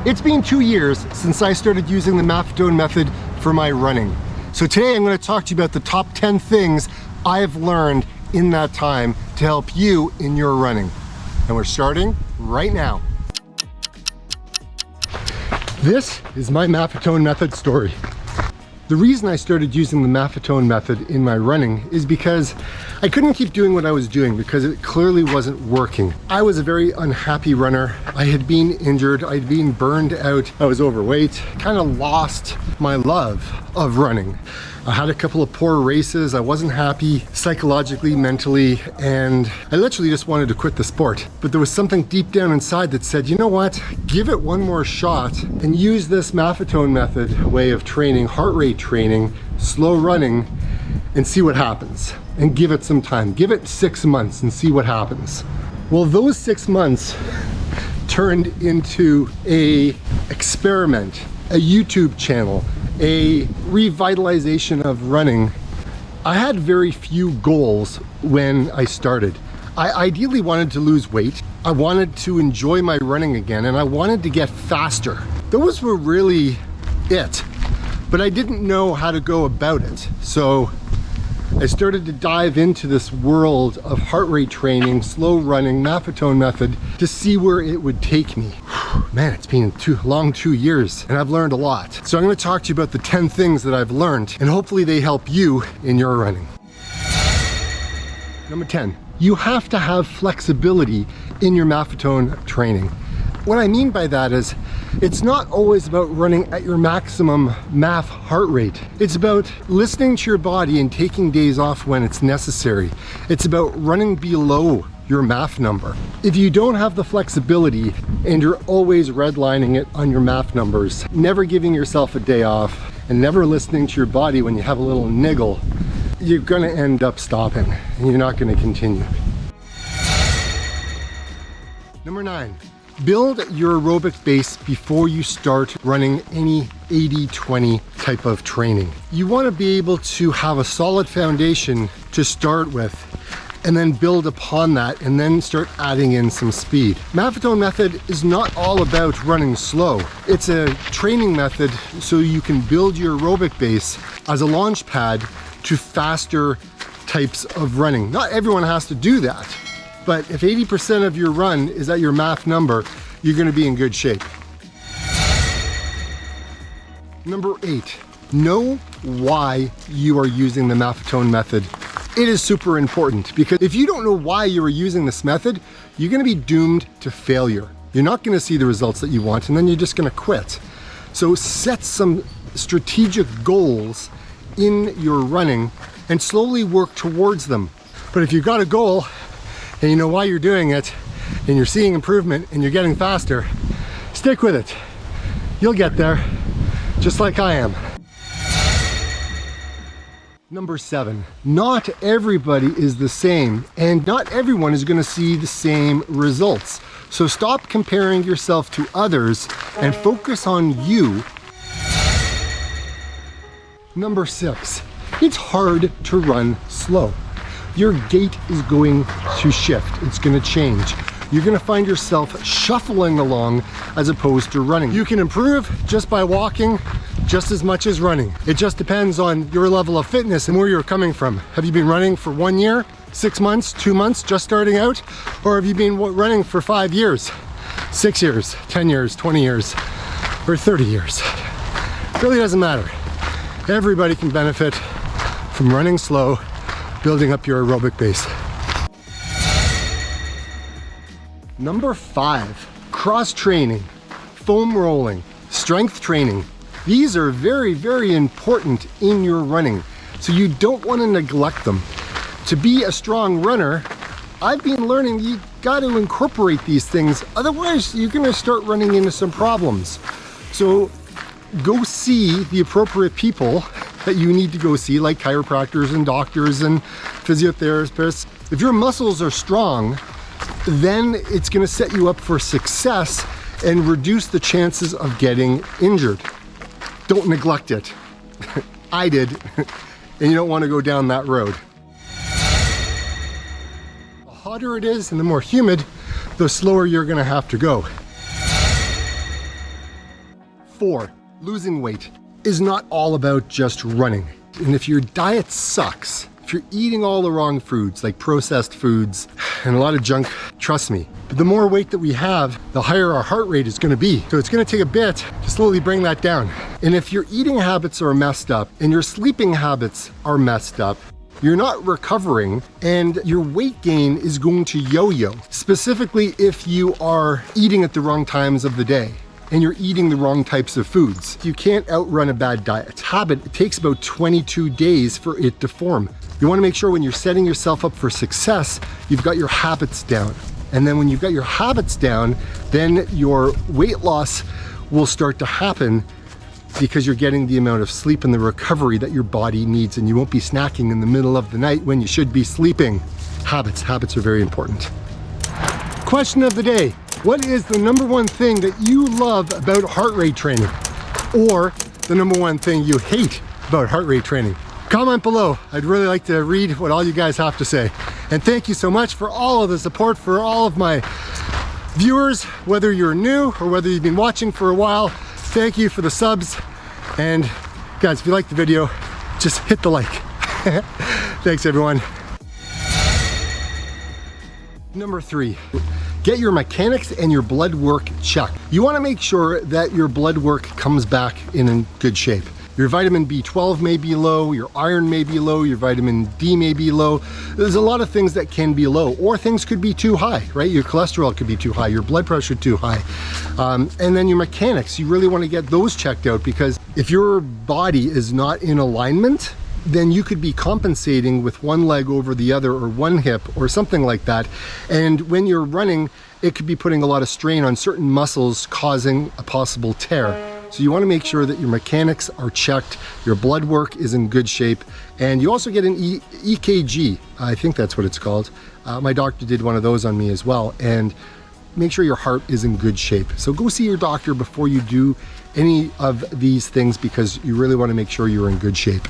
It's been 2 years since I started using the Maffetone method for my running. So today I'm going to talk to you about the top 10 things I have learned in that time to help you in your running. And we're starting right now. This is my Maffetone method story. The reason I started using the Maffetone method in my running is because I couldn't keep doing what I was doing because it clearly wasn't working. I was a very unhappy runner. I had been injured, I'd been burned out, I was overweight, kind of lost my love of running. I had a couple of poor races, I wasn't happy psychologically, mentally, and I literally just wanted to quit the sport. But there was something deep down inside that said, you know what, give it one more shot and use this Maffetone method way of training, heart rate training, slow running, and see what happens. And give it some time, give it 6 months and see what happens. Well, those 6 months turned into an experiment, a YouTube channel, a revitalization of running. I had very few goals when I started. I ideally wanted to lose weight. I wanted to enjoy my running again, and I wanted to get faster. Those were really it, but I didn't know how to go about it. So I started to dive into this world of heart rate training, slow running, Maffetone method to see where it would take me. Man, it's been a long 2 years and I've learned a lot. So I'm going to talk to you about the 10 things that I've learned and hopefully they help you in your running. Number 10, you have to have flexibility in your Maffetone training. What I mean by that is it's not always about running at your maximum MAF heart rate. It's about listening to your body and taking days off when it's necessary. It's about running below your MAF number. If you don't have the flexibility and you're always redlining it on your MAF numbers, never giving yourself a day off and never listening to your body when you have a little niggle, you're gonna end up stopping and you're not gonna continue. Number 9. Build your aerobic base before you start running any 80-20 type of training. You want to be able to have a solid foundation to start with and then build upon that and then start adding in some speed. Maffetone method is not all about running slow. It's a training method so you can build your aerobic base as a launch pad to faster types of running. Not everyone has to do that. But if 80% of your run is at your MAF number, you're gonna be in good shape. Number 8, know why you are using the Maffetone method. It is super important because if you don't know why you are using this method, you're gonna be doomed to failure. You're not gonna see the results that you want and then you're just gonna quit. So set some strategic goals in your running and slowly work towards them. But if you've got a goal, and you know why you're doing it, and you're seeing improvement, and you're getting faster, stick with it. You'll get there, just like I am. Number 7, not everybody is the same, and not everyone is gonna see the same results. So stop comparing yourself to others and focus on you. Number 6, it's hard to run slow. Your gait is going to shift. It's going to change. You're going to find yourself shuffling along as opposed to running. You can improve just by walking just as much as running. It just depends on your level of fitness and where you're coming from. Have you been running for 1 year, 6 months, 2 months, just starting out? Or have you been running for 5 years, 6 years, 10 years, 20 years, or 30 years? It really doesn't matter. Everybody can benefit from running slow, building up your aerobic base. Number 5, cross training, foam rolling, strength training. These are very, very important in your running, so you don't want to neglect them. To be a strong runner, I've been learning you got to incorporate these things, otherwise you're going to start running into some problems. So go see the appropriate people that you need to go see, like chiropractors and doctors and physiotherapists. If your muscles are strong, then it's gonna set you up for success and reduce the chances of getting injured. Don't neglect it. I did, and you don't wanna go down that road. The hotter it is and the more humid, the slower you're gonna have to go. 4, losing weight is not all about just running. And if your diet sucks, if you're eating all the wrong foods, like processed foods and a lot of junk, trust me, but the more weight that we have, the higher our heart rate is gonna be. So it's gonna take a bit to slowly bring that down. And if your eating habits are messed up and your sleeping habits are messed up, you're not recovering and your weight gain is going to yo-yo, specifically if you are eating at the wrong times of the day and you're eating the wrong types of foods. You can't outrun a bad diet. Habit, it takes about 22 days for it to form. You wanna make sure when you're setting yourself up for success, you've got your habits down. And then when you've got your habits down, then your weight loss will start to happen because you're getting the amount of sleep and the recovery that your body needs, and you won't be snacking in the middle of the night when you should be sleeping. Habits are very important. Question of the day. What is the number one thing that you love about heart rate training? Or the number one thing you hate about heart rate training? Comment below. I'd really like to read what all you guys have to say. And thank you so much for all of the support for all of my viewers, whether you're new or whether you've been watching for a while. Thank you for the subs. And guys, if you liked the video, just hit the like. Thanks everyone. Number 3. Get your mechanics and your blood work checked. You want to make sure that your blood work comes back in good shape. Your vitamin B12 may be low, your iron may be low, your vitamin D may be low. There's a lot of things that can be low, or things could be too high, right? Your cholesterol could be too high, your blood pressure too high. And then your mechanics, you really want to get those checked out, because if your body is not in alignment, then you could be compensating with one leg over the other or one hip or something like that. And when you're running, it could be putting a lot of strain on certain muscles, causing a possible tear. So you want to make sure that your mechanics are checked, your blood work is in good shape, and you also get an EKG, I think that's what it's called. My doctor did one of those on me as well, and make sure your heart is in good shape. So go see your doctor before you do any of these things, because you really want to make sure you're in good shape.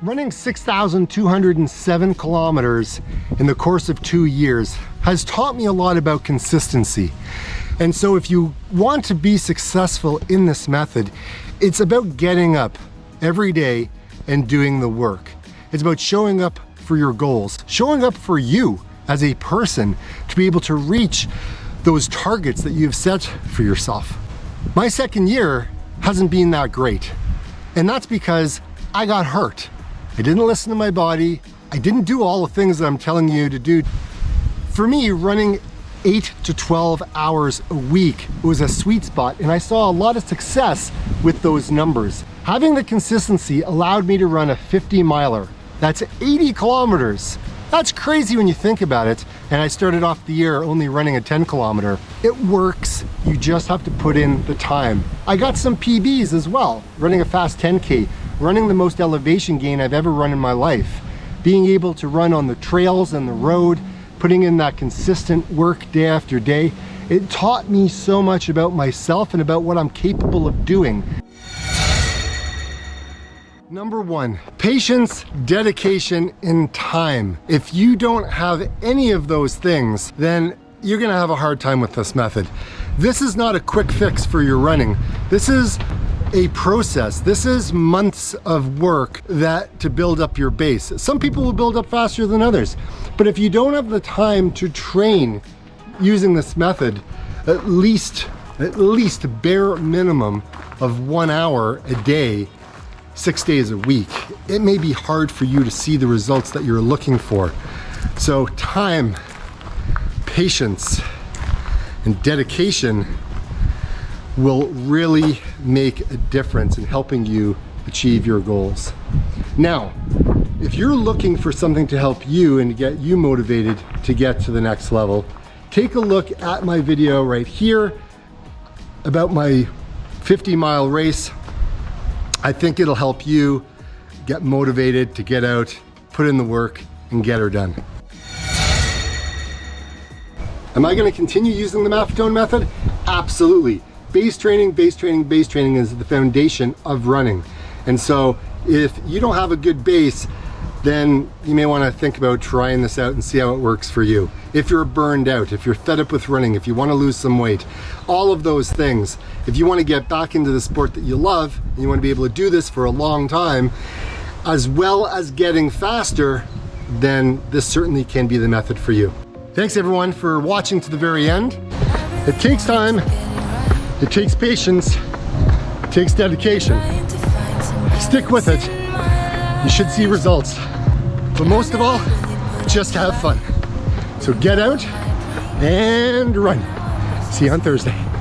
Running 6,207 kilometers in the course of 2 years has taught me a lot about consistency. And so if you want to be successful in this method, it's about getting up every day and doing the work. It's about showing up for your goals, showing up for you as a person to be able to reach those targets that you've set for yourself. My second year hasn't been that great. And that's because I got hurt. I didn't listen to my body. I didn't do all the things that I'm telling you to do. For me, running 8 to 12 hours a week was a sweet spot, and I saw a lot of success with those numbers. Having the consistency allowed me to run a 50-miler. That's 80 kilometers. That's crazy when you think about it. And I started off the year only running a 10-kilometer. It works, you just have to put in the time. I got some PBs as well, running a fast 10K, running the most elevation gain I've ever run in my life. Being able to run on the trails and the road, putting in that consistent work day after day, it taught me so much about myself and about what I'm capable of doing. Number 1, patience, dedication, and time. If you don't have any of those things, then you're gonna have a hard time with this method. This is not a quick fix for your running. This is a process. This is months of work to build up your base. Some people will build up faster than others, but if you don't have the time to train using this method, at least bare minimum of 1 hour a day, 6 days a week, it may be hard for you to see the results that you're looking for. So time, patience, and dedication will really make a difference in helping you achieve your goals. Now, if you're looking for something to help you and to get you motivated to get to the next level, take a look at my video right here about my 50-mile race. I think it'll help you get motivated to get out, put in the work, and get her done. Am I going to continue using the Maffetone method? Absolutely. Base training is the foundation of running. And so if you don't have a good base, then you may want to think about trying this out and see how it works for you. If you're burned out, if you're fed up with running, if you want to lose some weight, all of those things, if you want to get back into the sport that you love, and you want to be able to do this for a long time, as well as getting faster, then this certainly can be the method for you. Thanks everyone for watching to the very end. It takes time, it takes patience, it takes dedication. Stick with it. You should see results. But most of all, just have fun. So get out and run. See you on Thursday.